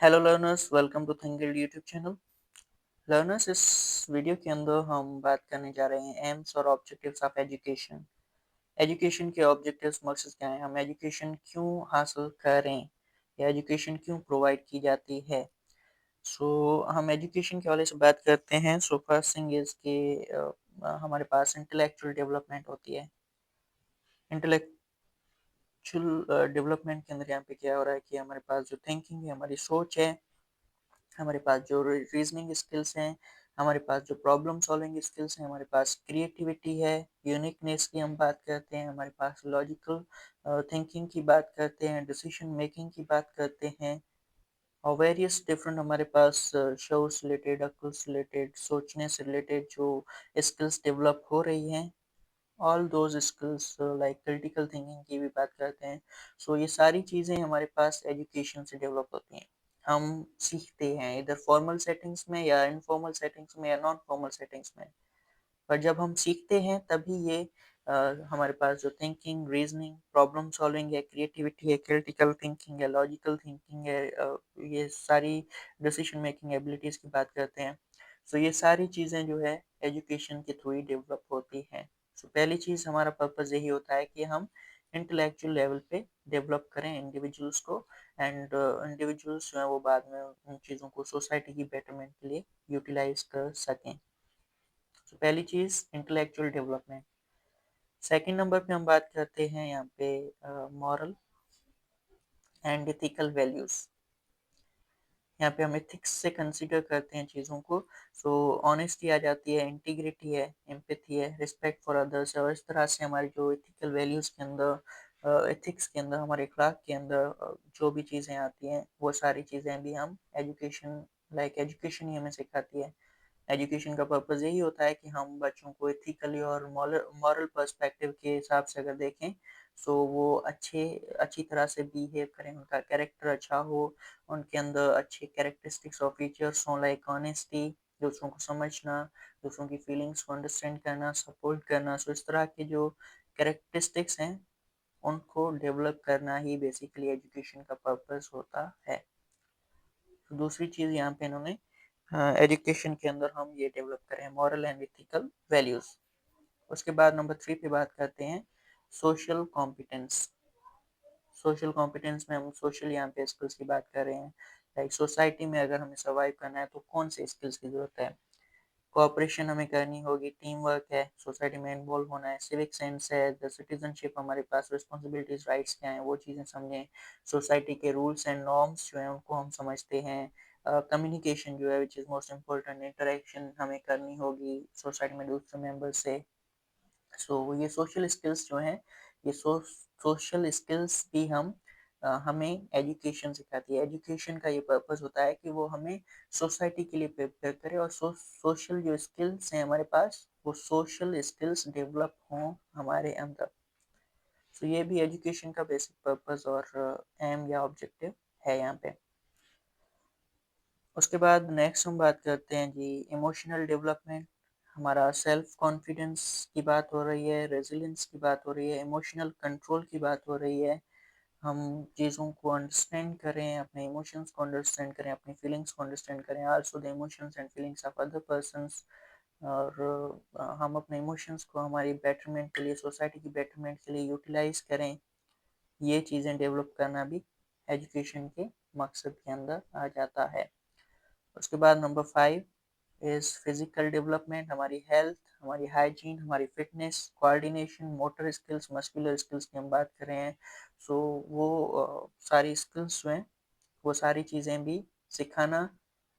Hello learners, welcome to thinking YouTube channel. Learners, इस video के अंदर हम बात करने जा रहे हैं एम्स और ऑब्जेक्टिव्स ऑफ एजुकेशन। एजुकेशन के ऑब्जेक्टिव्स मकसद क्या है, हम एजुकेशन क्यों हासिल करें या एजुकेशन क्यों प्रोवाइड की जाती है। सो हम एजुकेशन के हवाले से बात करते हैं। सो फर्स्ट थिंग इज कि हमारे पास इंटेलेक्चुअल डेवलपमेंट होती है। इंटेलेक्चुअल डेवलपमेंट के अंदर यहाँ पे क्या हो रहा है कि हमारे पास जो थिंकिंग है, हमारी सोच है, हमारे पास जो रीजनिंग स्किल्स हैं, हमारे पास जो प्रॉब्लम सॉल्विंग स्किल्स हैं, हमारे पास क्रिएटिविटी है, यूनिकनेस की हम बात करते हैं, हमारे पास लॉजिकल थिंकिंग की बात करते हैं, डिसीजन मेकिंग की बात करते हैं, और वेरियस डिफरेंट हमारे पास शो से रिलेटेड, अक्ल से रिलेटेड, सोचने से रिलेटेड जो स्किल्स डेवलप हो रही हैं, all those skills like critical thinking की भी बात करते हैं। सो ये सारी चीज़ें हमारे पास एजुकेशन से डेवलप होती हैं। हम सीखते हैं इधर फॉर्मल सेटिंग्स में या इनफॉर्मल सेटिंग्स में या नॉन फॉर्मल सेटिंग्स में, पर जब हम सीखते हैं तभी ये हमारे पास जो थिंकिंग, रीजनिंग, प्रॉब्लम सॉल्विंग है, क्रिएटिविटी है, क्रिटिकल थिंकिंग है, लॉजिकल थिंकिंग है, ये सारी डिसीजन मेकिंग एबिलिटीज़ की बात करते हैं। सो ये सारी चीज़ें जो है एजुकेशन के थ्रू ही डेवलप होती हैं। सो पहली चीज़ हमारा पर्पज़ यही होता है कि हम इंटेलेक्चुअल लेवल पे डेवलप करें इंडिविजुअल्स को, एंड इंडिविजुअल्स जो है वो बाद में उन चीज़ों को सोसाइटी की बेटरमेंट के लिए यूटिलाइज कर सकें। तो पहली चीज़ इंटेलेक्चुअल डेवलपमेंट। सेकंड नंबर पे हम बात करते हैं यहाँ पे मॉरल एंड एथिकल वैल्यूज़। यहाँ पे हम एथिक्स से कंसीडर करते हैं चीज़ों को। सो ऑनेस्टी आ जाती है, इंटीग्रिटी है, एम्पैथी है, रिस्पेक्ट फॉर अदर्स है, और इस तरह से हमारी जो एथिकल वैल्यूज़ के अंदर, एथिक्स के अंदर, हमारे अखलाक के अंदर जो भी चीज़ें आती हैं वो सारी चीज़ें भी हम एजुकेशन, लाइक एजुकेशन ही हमें सिखाती है। एजुकेशन का पर्पज़ यही होता है कि हम बच्चों को एथिकली और मॉरल पर्सपेक्टिव के हिसाब से अगर देखें, सो वो अच्छी तरह से बिहेव करें, उनका कैरेक्टर अच्छा हो, उनके अंदर अच्छे कैरेक्टरिस्टिक्स और फीचर्स हों, लाइक ऑनेस्टी, दूसरों को समझना, दूसरों की फीलिंग्स को अंडरस्टैंड करना, सपोर्ट करना। सो इस तरह के जो कैरेक्टरिस्टिक्स हैं उनको डेवलप करना ही बेसिकली एजुकेशन का पर्पज़ होता है। तो दूसरी चीज़ यहाँ पे इन्होंने एजुकेशन के अंदर हम ये डेवलप करें मॉरल एंड एथिकल वैल्यूज़। उसके बाद नंबर 3 पे बात करते हैं सोशल कॉम्पिटेंस। सोशल कॉम्पिटेंस में हम सोशल यहाँ पे स्किल्स की बात कर रहे हैं, लाइक सोसाइटी में अगर हमें सर्वाइव करना है तो कौन से स्किल्स की ज़रूरत है। कोऑपरेशन हमें करनी होगी, टीम वर्क है, सोसाइटी में इन्वॉल्व होना है, सिविक सेंस है, द सिटीजनशिप, हमारे पास रिस्पॉन्सिबिलिटीज, राइट्स क्या हैं वो चीज़ें समझें, सोसाइटी के रूल्स एंड नॉर्म्स जो हैं उनको हम समझते हैं, कम्युनिकेशन जो है which is most important, interaction हमें करनी होगी सोसाइटी में दूसरे मेंबर्स से। सो ये सोशल स्किल्स जो हैं, ये सोशल स्किल्स भी हमें एजुकेशन सिखाती है। एजुकेशन का ये पर्पस होता है कि वो हमें सोसाइटी के लिए प्रिपेयर करे, और सोशल जो स्किल्स हैं हमारे पास, वो सोशल स्किल्स डेवलप हों हमारे अंदर। सो ये भी एजुकेशन का बेसिक पर्पस और एम या ऑब्जेक्टिव है यहाँ पे। उसके बाद नेक्स्ट हम बात करते हैं जी इमोशनल डेवलपमेंट। हमारा सेल्फ कॉन्फिडेंस की बात हो रही है, रेजिलियंस की बात हो रही है, इमोशनल कंट्रोल की बात हो रही है। हम चीज़ों को अंडरस्टैंड करें, अपने इमोशंस को अंडरस्टैंड करें, अपनी फीलिंग्स को अंडरस्टैंड करें, also the emotions and feelings of other persons. और हम अपने इमोशंस को हमारी बेटरमेंट के लिए, सोसाइटी की बेटरमेंट के लिए यूटिलाइज करें। ये चीज़ें डेवलप करना भी एजुकेशन के मकसद के अंदर आ जाता है। उसके बाद नंबर 5 इज़ फिजिकल डेवलपमेंट। हमारी हेल्थ, हमारी हाइजीन, हमारी fitness, coordination, motor skills, muscular skills की हम बात कर रहे हैं। सो वो सारी स्किल्स जो हैं वो सारी चीज़ें भी सिखाना,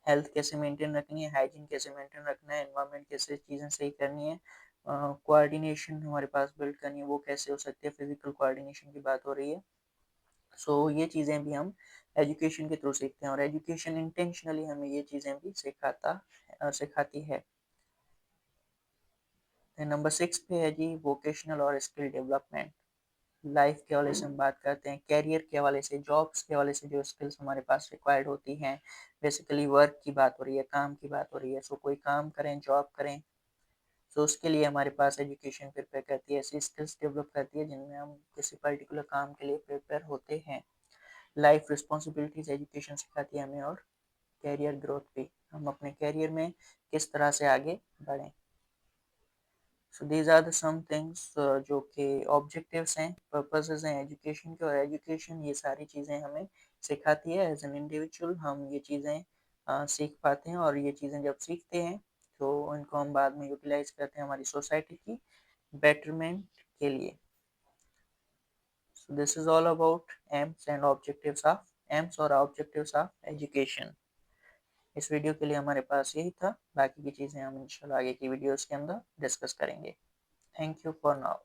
हेल्थ कैसे मेंटेन रखनी है, हाइजीन कैसे मेंटेन रखना है, एनवायरनमेंट कैसे चीज़ें सही करनी है, कोऑर्डिनेशन हमारे पास बिल्ड करनी है वो कैसे हो सकती है, फिजिकल कोऑर्डिनेशन की बात हो रही है। सो ये चीज़ें भी हम एजुकेशन के थ्रू सीखते हैं, और एजुकेशन इंटेंशनली हमें ये चीज़ें भी सिखाती है। नंबर 6 पे है जी वोकेशनल और स्किल डेवलपमेंट। लाइफ के हवाले से हम बात करते हैं, कैरियर के हवाले से, जॉब्स के हवाले से जो स्किल्स हमारे पास रिक्वायर्ड होती हैं। बेसिकली वर्क की बात हो रही है, काम की बात हो रही है। सो कोई काम करें, जॉब करें, सो उसके लिए हमारे पास एजुकेशन प्रिपेयर करती है, ऐसी स्किल्स डेवलप करती है जिनमें हम किसी पर्टिकुलर काम के लिए प्रिपेयर होते हैं। लाइफ रिस्पॉन्सिबिलिटीज एजुकेशन सिखाती है हमें, और कैरियर ग्रोथ भी, हम अपने कैरियर में किस तरह से आगे बढ़ें। So these are the some things जो कि ऑब्जेक्टिव्स हैं, पर्पसेस हैं एजुकेशन के, और एजुकेशन ये सारी चीज़ें हमें सिखाती है। एज एन इंडिविजुअल हम ये चीज़ें सीख पाते हैं, और ये चीज़ें जब सीखते हैं तो इनको हम बाद में यूटिलाइज करते हैं हमारी सोसाइटी की बेटरमेंट के लिए। So this is all about aims and objectives of aims और objectives of education। इस वीडियो के लिए हमारे पास यही था, बाकी की चीज़ें हम इंशाल्लाह आगे की वीडियोस के अंदर डिस्कस करेंगे। Thank you for now.